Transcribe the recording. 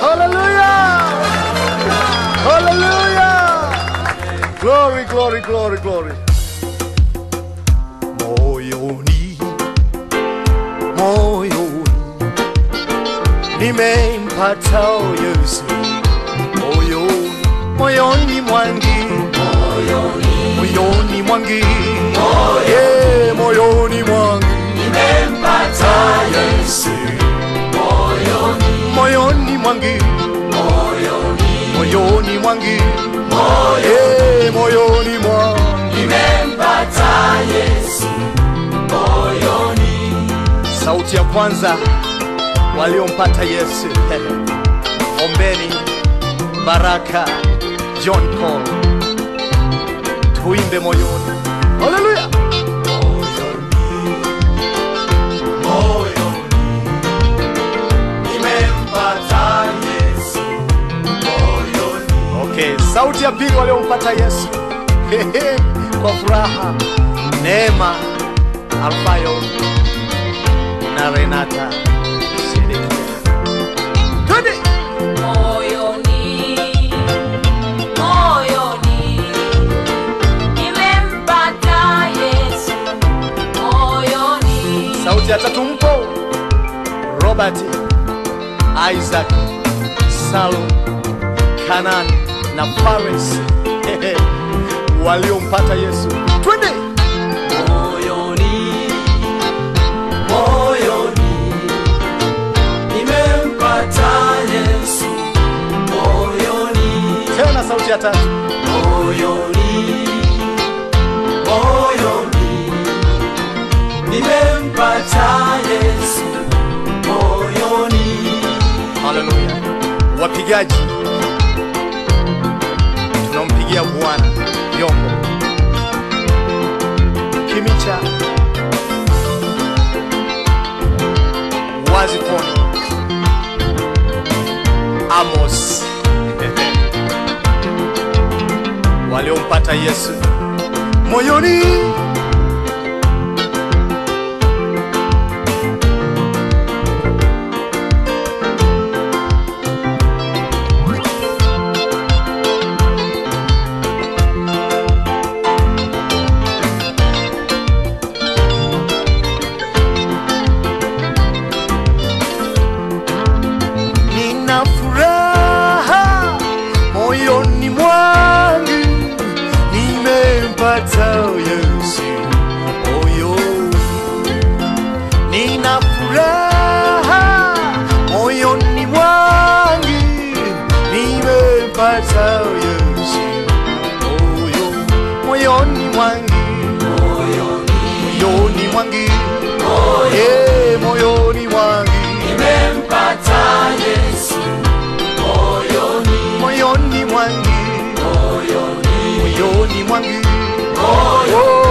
Hallelujah! Hallelujah! Glory, glory, glory, glory. Moyoni, moyoni, nimempata Yesu. Moyoni, moyoni mwangi, moyoni mwangi, yeah, moyoni mwangi, nimempata Yesu. Moyoni mwangi, moyoni mwangi, moyoni mwangi, nimempata Yesu moyoni. Sauti ya kwanza waliompata Yesu. Ombeni Baraka John Paul, tuimbe moyoni. Hallelujah. Okay, sauti ya pili waliompata Yesu. Kwa furaha, Neema Alfayo na Renata Sedekia. Twende! Moyoni, moyoni, nimempata Yesu moyoni. Sauti ya tatu mpo Robert, Isaac, Salum, Kanan na Paris waliompata Yesu. Twende! Moyoni, moyoni, nimempata Yesu moyoni. Tena sauti ya tatu. Moyoni, moyoni, nimempata Yesu moyoni. Hallelujah. Wapigaji, tunampigia Bwana vyombo. Kimicha, Wazifoni, Amos waliompata Yesu moyoni. Nina furaha moyoni mwangu, nimempata Yesu moyoni. Nina furaha moyoni mwangu, nimempata Yesu moyoni. Moyoni mwangu, moyoni mwangu, moyoni mwangu, Nimempata Yesu moyoni. moyoni mwangu, Moyoni, moyoni mwangu, moyoni.